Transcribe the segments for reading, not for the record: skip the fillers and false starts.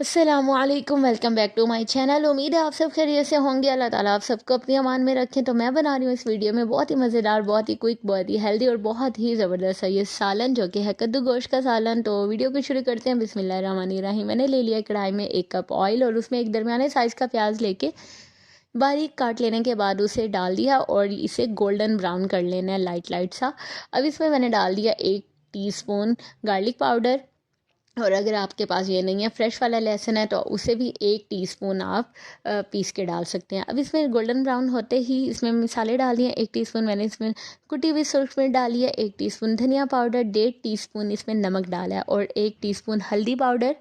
अस्सलामुअलैकुम, welcome back to my channel. उम्मीद है आप सब खैरियत से होंगे। अल्लाह ताला आप सबको अपनी अमान में रखें। तो मैं बना रही हूँ इस वीडियो में बहुत ही मज़ेदार, बहुत ही क्विक, बहुत ही हेल्दी और बहुत ही ज़बरदस्त है ये सालन, जो कि है कद्दू गोश्त का सालन। तो वीडियो को शुरू करते हैं। बिस्मिल्लाहिर्रहमानिर्रहीम। मैंने ले लिया कढ़ाई में 1 कप ऑयल और उसमें एक दरमियाने साइज़ का प्याज लेके बारीक काट लेने के बाद उसे डाल दिया और इसे गोल्डन ब्राउन कर लेना है, लाइट लाइट सा। अब इसमें मैंने डाल दिया 1 टीस्पून गार्लिक पाउडर, और अगर आपके पास ये नहीं है, फ्रेश वाला लहसुन है, तो उसे भी 1 टीस्पून आप पीस के डाल सकते हैं। अब इसमें गोल्डन ब्राउन होते ही इसमें मसाले डाल दिए। 1 टीस्पून मैंने इसमें कुटी हुई सूरज मिर्च डाली है, 1 टीस्पून धनिया पाउडर, 1.5 टीस्पून इसमें नमक डाला है और 1 टीस्पून हल्दी पाउडर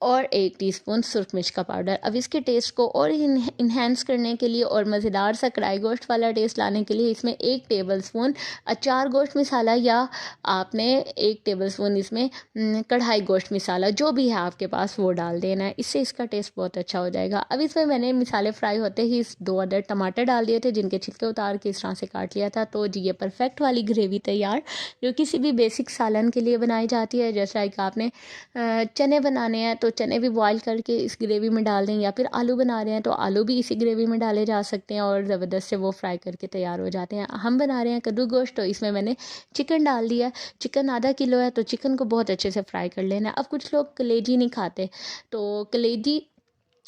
और 1 टीस्पून सुरख मिर्च का पाउडर। अब इसके टेस्ट को और इन्हेंस करने के लिए और मज़ेदार सा कढ़ाई गोश्त वाला टेस्ट लाने के लिए इसमें 1 टेबलस्पून अचार गोश्त मसाला, या आपने 1 टेबलस्पून इसमें कढ़ाई गोश्त मसाला, जो भी है आपके पास, वो डाल देना है। इससे इसका टेस्ट बहुत अच्छा हो जाएगा। अब इसमें मैंने मसाले फ्राई होते ही 2 अदर टमाटर डाल दिए थे, जिनके छिलके उतार के इस तरह से काट लिया था। तो जी, ये परफेक्ट वाली ग्रेवी तैयार, जो किसी भी बेसिक सालन के लिए बनाई जाती है। जैसा कि आपने चने बनाने हैं तो चने भी बॉईल करके इस ग्रेवी में डाल दें, या फिर आलू बना रहे हैं तो आलू भी इसी ग्रेवी में डाले जा सकते हैं और ज़बरदस्त से वो फ्राई करके तैयार हो जाते हैं। हम बना रहे हैं कद्दू गोश्त, तो इसमें मैंने चिकन डाल दिया। चिकन आधा किलो है, तो चिकन को बहुत अच्छे से फ्राई कर लेना है। अब कुछ लोग कलेजी नहीं खाते, तो कलेजी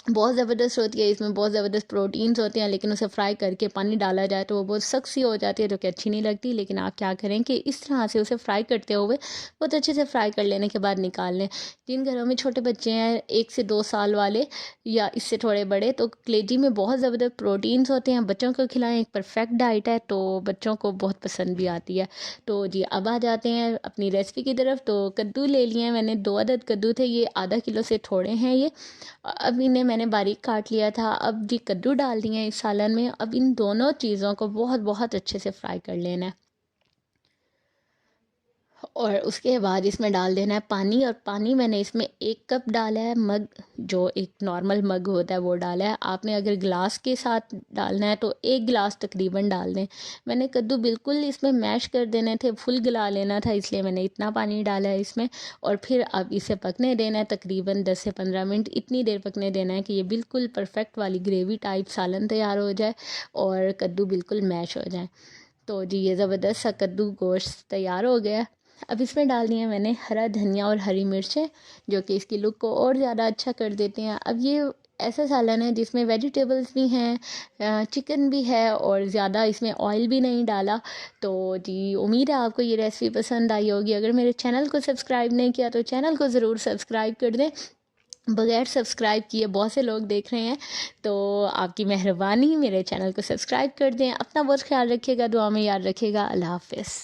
बहुत ज़बरदस्त होती है, इसमें बहुत ज़बरदस्त प्रोटीन्स होते हैं, लेकिन उसे फ्राई करके पानी डाला जाए तो वो बहुत सख्त सी हो जाती है, जो कि अच्छी नहीं लगती। लेकिन आप क्या करें कि इस तरह से उसे फ्राई करते हुए बहुत अच्छे से फ्राई कर लेने के बाद निकाल लें। जिन घरों में छोटे बच्चे हैं, 1 से 2 साल वाले या इससे थोड़े बड़े, तो कलेजी में बहुत ज़बरदस्त प्रोटीन्स होते हैं। बच्चों को खिलाएं, एक परफेक्ट डाइट है, तो बच्चों को बहुत पसंद भी आती है। तो जी, अब आ जाते हैं अपनी रेसिपी की तरफ। तो कद्दू ले लिए हैं मैंने, 2 अदद कद्दू थे, ये आधा किलो से थोड़े हैं ये। अब इन्हें मैंने बारीक काट लिया था। अब जी, कद्दू डाल दिए हैं इस सालन में। अब इन दोनों चीज़ों को बहुत बहुत अच्छे से फ्राई कर लेना है, और उसके बाद इसमें डाल देना है पानी। और पानी मैंने इसमें 1 कप डाला है, मग, जो एक नॉर्मल मग होता है वो डाला है। आपने अगर गिलास के साथ डालना है तो 1 गिलास तकरीबन डाल दें। मैंने कद्दू बिल्कुल इसमें मैश कर देने थे, फुल गला लेना था, इसलिए मैंने इतना पानी डाला है इसमें। और फिर अब इसे पकने देना है तकरीबन 10 से 15 मिनट। इतनी देर पकने देना है कि ये बिल्कुल परफेक्ट वाली ग्रेवी टाइप सालन तैयार हो जाए और कद्दू बिल्कुल मैश हो जाए। तो जी, ये ज़बरदस्त सा कद्दू गोश्त तैयार हो गया। अब इसमें डाल दिया मैंने हरा धनिया और हरी मिर्चें, जो कि इसकी लुक को और ज़्यादा अच्छा कर देते हैं। अब ये ऐसा सालन है जिसमें वेजिटेबल्स भी हैं, चिकन भी है, और ज़्यादा इसमें ऑयल भी नहीं डाला। तो जी, उम्मीद है आपको ये रेसिपी पसंद आई होगी। अगर मेरे चैनल को सब्सक्राइब नहीं किया तो चैनल को ज़रूर सब्सक्राइब कर दें। बगैर सब्सक्राइब किए बहुत से लोग देख रहे हैं, तो आपकी मेहरबानी, मेरे चैनल को सब्सक्राइब कर दें। अपना बहुत ख्याल रखिएगा, दुआ में याद रखिएगा। अल्लाह हाफ़िज़।